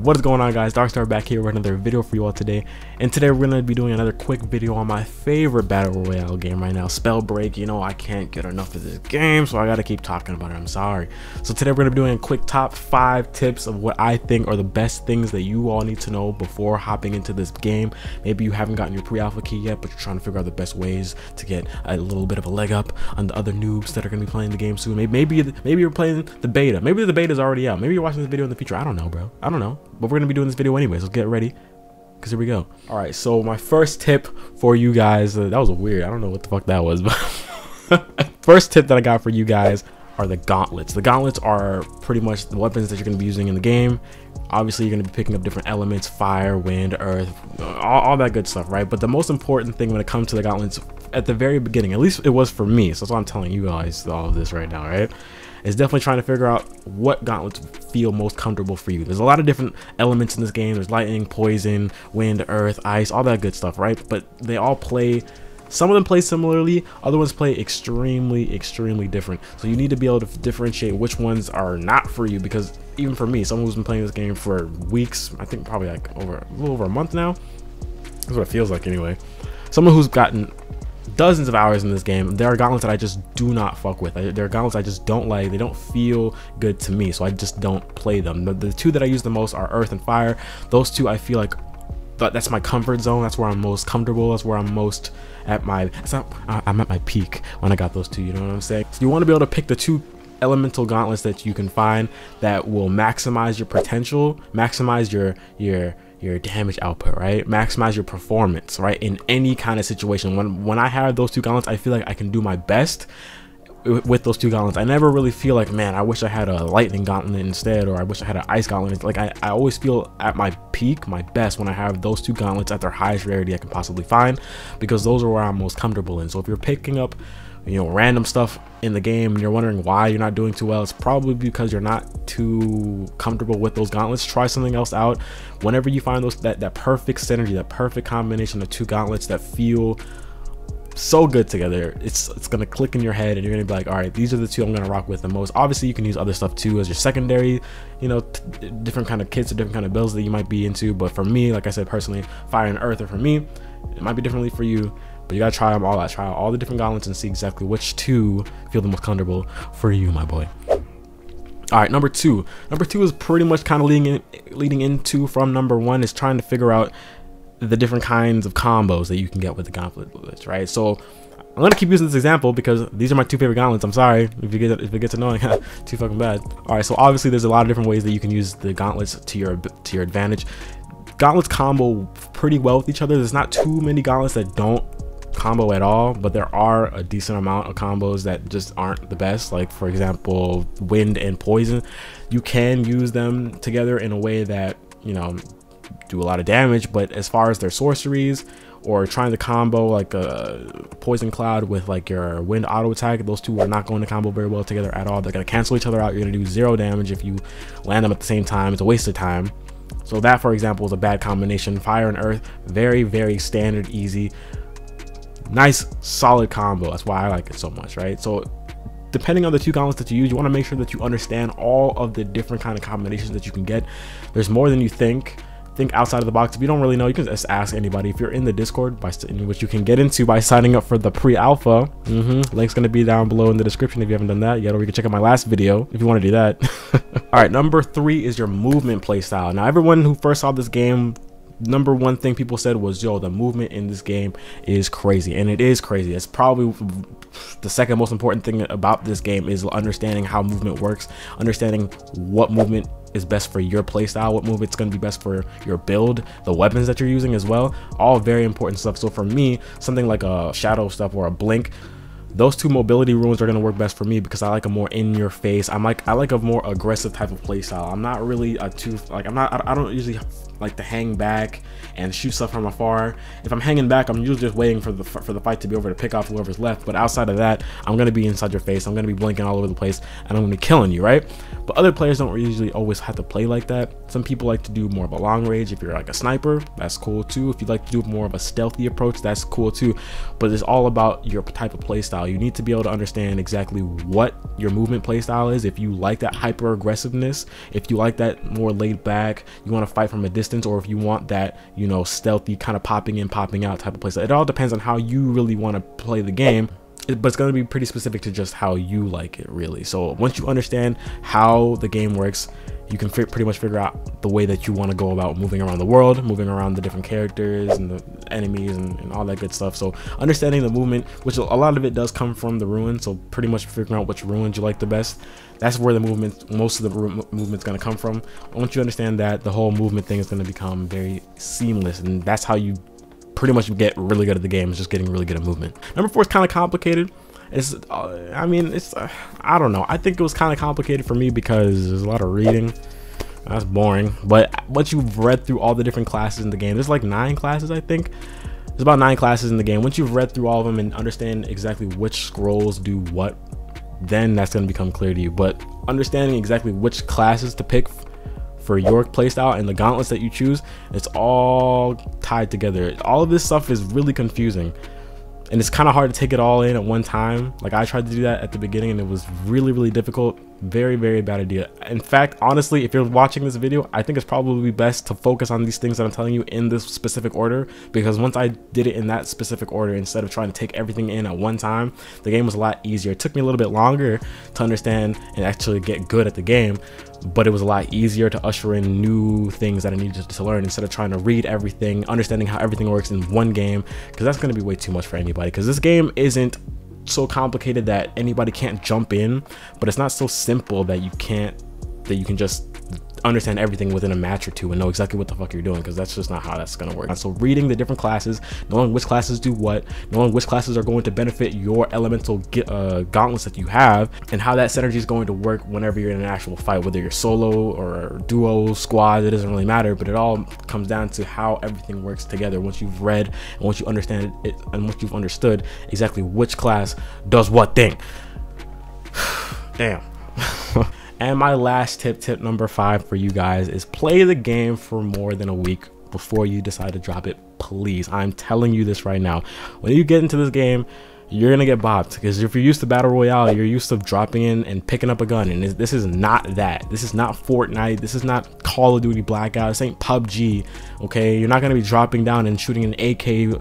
What is going on, guys? Darkstar back here with another video for you all today. And today we're going to be doing another quick video on my favorite battle royale game right now, Spellbreak. You know, I can't get enough of this game, so I got to keep talking about it. I'm sorry. So today we're going to be doing a quick top 5 tips of what I think are the best things that you all need to know before hopping into this game. Maybe you haven't gotten your pre-alpha key yet, but you're trying to figure out the best ways to get a little bit of a leg up on the other noobs that are going to be playing the game soon. Maybe you're playing the beta. Maybe the beta is already out. Maybe you're watching this video in the future. I don't know, bro. I don't know. But we're gonna be doing this video anyway, so get ready, because here we go. All right, so my first tip for you guys, that was weird, I don't know what the fuck that was, but first tip that I got for you guys are the gauntlets. The gauntlets are pretty much the weapons that you're going to be using in the game. Obviously, you're going to be picking up different elements: fire, wind, earth, all that good stuff, right? But the most important thing when it comes to the gauntlets, at the very beginning, at least it was for me, so that's why I'm telling you guys all of this right now, right? Is definitely trying to figure out what gauntlets feel most comfortable for you. There's a lot of different elements in this game. There's lightning, poison, wind, earth, ice, all that good stuff, right? But they all play, some of them play similarly, other ones play extremely different. So you need to be able to differentiate which ones are not for you, because even for me, someone who's been playing this game for weeks, I think probably like a little over a month now, that's what it feels like anyway. Someone who's gotten dozens of hours in this game, there are gauntlets that I just do not fuck with. There are gauntlets I just don't like. They don't feel good to me, so I just don't play them. The two that I use the most are earth and fire. Those two I feel like that's my comfort zone. That's where I'm most comfortable. That's where I'm most at my, I'm at my peak when I got those two, you know what I'm saying? So you want to be able to pick the two elemental gauntlets that you can find that will maximize your potential, maximize your damage output, right? Maximize your performance, right? In any kind of situation. When I have those two gauntlets, I feel like I can do my best with those two gauntlets. I never really feel like, man, I wish I had a lightning gauntlet instead, or I wish I had an ice gauntlet. Like I always feel at my peak, my best, when I have those two gauntlets at their highest rarity I can possibly find, because those are where I'm most comfortable in. So if you're picking up, you know, random stuff in the game and you're wondering why you're not doing too well, it's probably because you're not too comfortable with those gauntlets. Try something else out. Whenever you find those that perfect synergy, that perfect combination of two gauntlets that feel so good together, it's gonna click in your head and you're gonna be like, all right, these are the two I'm gonna rock with the most. Obviously you can use other stuff too as your secondary, you know, different kind of kits or different kind of builds that you might be into. But for me, like I said, personally, fire and earth are for me. It might be differently for you, but you gotta try them all out. Try out all the different gauntlets and see exactly which two feel the most comfortable for you, my boy. All right, number two is pretty much kind of leading into from number one, is trying to figure out the different kinds of combos that you can get with the gauntlets, right? So I'm gonna keep using this example because these are my two favorite gauntlets. I'm sorry if it gets annoying. Too fucking bad. All right, so obviously there's a lot of different ways that you can use the gauntlets to your advantage. Gauntlets combo pretty well with each other. There's not too many gauntlets that don't combo at all, but there are a decent amount of combos that just aren't the best. Like, for example, wind and poison, you can use them together in a way that, you know, do a lot of damage, but as far as their sorceries or trying to combo like a poison cloud with like your wind auto attack, those two are not going to combo very well together at all. They're going to cancel each other out. You're going to do 0 damage if you land them at the same time. It's a waste of time. So that, for example, is a bad combination. Fire and earth, very standard, easy, nice solid combo. That's why I like it so much, right? So depending on the two gauntlets that you use, you want to make sure that you understand all of the different kind of combinations that you can get. There's more than you think outside of the box. If you don't really know, you can just ask anybody. If you're in the Discord, which you can get into by signing up for the pre-alpha, link's going to be down below in the description if you haven't done that yet, or you can check out my last video if you want to do that. All right, number 3 is your movement playstyle. Now, everyone who first saw this game, number one thing people said was, yo, the movement in this game is crazy. And it is crazy. It's probably the second most important thing about this game, is understanding how movement works, understanding what movement is best for your playstyle, what movement's going to be best for your build, the weapons that you're using as well. All very important stuff. So for me, something like a shadow stuff or a blink, those two mobility runes are going to work best for me, because I like a more in your face, I like a more aggressive type of play style. I'm not really I don't usually like to hang back and shoot stuff from afar. If I'm hanging back, I'm usually just waiting for the fight to be over to pick off whoever's left. But outside of that, I'm going to be inside your face, I'm going to be blinking all over the place, and I'm going to be killing you, right? But other players don't usually always have to play like that. Some people like to do more of a long range. If you're like a sniper, that's cool too. If you'd like to do more of a stealthy approach, that's cool too. But it's all about your type of play style. playstyle. You need to be able to understand exactly what your movement playstyle is. If you like that hyper aggressiveness, if you like that more laid back, you want to fight from a distance, or if you want that, you know, stealthy kind of popping in, popping out type of playstyle. It all depends on how you really want to play the game. But it's going to be pretty specific to just how you like it, really. So once you understand how the game works, you can pretty much figure out the way that you want to go about moving around the world, moving around the different characters and the enemies and all that good stuff. So understanding the movement, which a lot of it does come from the ruins, so pretty much figuring out which ruins you like the best. That's where the movement, most of the movement's going to come from. Once you understand that, the whole movement thing is going to become very seamless, and that's how you pretty much get really good at the game, is just getting really good at movement. Number 4 is kind of complicated. It's I mean, it's I don't know, I think it was kind of complicated for me because there's a lot of reading. That's boring. But once you've read through all the different classes in the game, there's like 9 classes, I think. There's about 9 classes in the game. Once you've read through all of them and understand exactly which scrolls do what, then that's going to become clear to you. But understanding exactly which classes to pick for your playstyle and the gauntlets that you choose, it's all tied together. All of this stuff is really confusing, and it's kind of hard to take it all in at one time. Like, I tried to do that at the beginning and it was really difficult. Very bad idea. In fact, honestly, if you're watching this video, I think it's probably best to focus on these things that I'm telling you in this specific order, because once I did it in that specific order, instead of trying to take everything in at one time, the game was a lot easier. It took me a little bit longer to understand and actually get good at the game, but it was a lot easier to usher in new things that I needed to learn instead of trying to read everything, understanding how everything works in one game, because that's going to be way too much for anybody. Because this game isn't so complicated that anybody can't jump in, but it's not so simple that you can just understand everything within a match or two and know exactly what the fuck you're doing, because that's just not how that's gonna work. So reading the different classes, knowing which classes do what, knowing which classes are going to benefit your elemental gauntlets that you have, and how that synergy is going to work whenever you're in an actual fight, whether you're solo or duo, squad, it doesn't really matter. But it all comes down to how everything works together once you've read and once you understand it and once you've understood exactly which class does what thing. Damn. And my last tip number 5 for you guys is play the game for more than a week before you decide to drop it, please. I'm telling you this right now. When you get into this game, you're gonna get bopped, because if you're used to battle royale, you're used to dropping in and picking up a gun, and this is not that. This is not Fortnite. This is not Call of Duty Blackout. This ain't PUBG. Okay, you're not gonna be dropping down and shooting an AK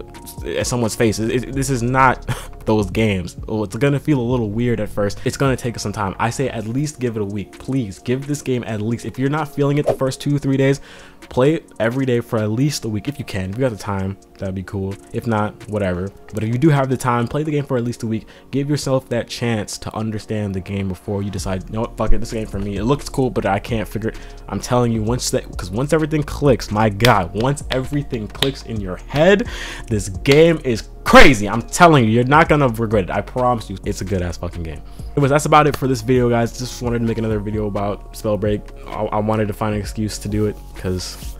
at someone's face. This is not those games. It's gonna feel a little weird at first. It's gonna take some time. I say at least give it a week. Please give this game at least, if you're not feeling it the first 2-3 days, play it every day for at least a week if you can. If you got the time, that'd be cool. If not, whatever. But if you do have the time, play the game for at least a week. Give yourself that chance to understand the game before you decide, you know what, fuck it, this ain't for me. It looks cool, but I can't figure it. I'm telling you, because once everything clicks, my god, once everything clicks in your head, this game is crazy. I'm telling you, you're not gonna regret it. I promise you, it's a good ass fucking game. Anyways, that's about it for this video, guys. Just wanted to make another video about Spellbreak. I wanted to find an excuse to do it because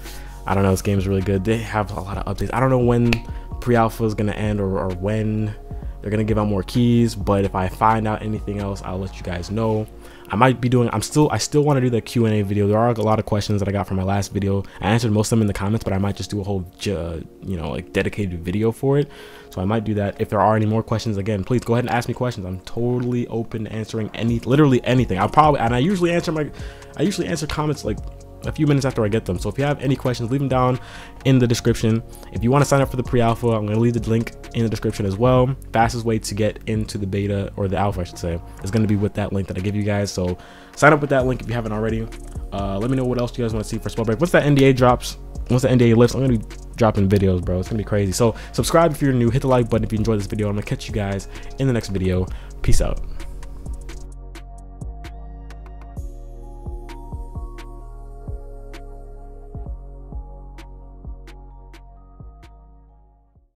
I don't know, this game is really good. They have a lot of updates. I don't know when pre-alpha is gonna end or when they're gonna give out more keys, but if I find out anything else, I'll let you guys know. I might be doing, I still want to do the Q&A video. There are a lot of questions that I got from my last video. I answered most of them in the comments, but I might just do a whole you know, like dedicated video for it. So I might do that. If there are any more questions, again, please go ahead and ask me questions. I'm totally open to answering literally anything. I usually answer comments like a few minutes after I get them. So if you have any questions, leave them down in the description. If you want to sign up for the pre-alpha, I'm going to leave the link in the description as well. Fastest way to get into the beta, or the alpha I should say, is going to be with that link that I give you guys. So sign up with that link if you haven't already. Let me know what else you guys want to see for Spellbreak. Once that NDA drops, once the NDA lifts, I'm going to be dropping videos, bro. It's going to be crazy. So subscribe if you're new, hit the like button if you enjoyed this video. I'm going to catch you guys in the next video. Peace out.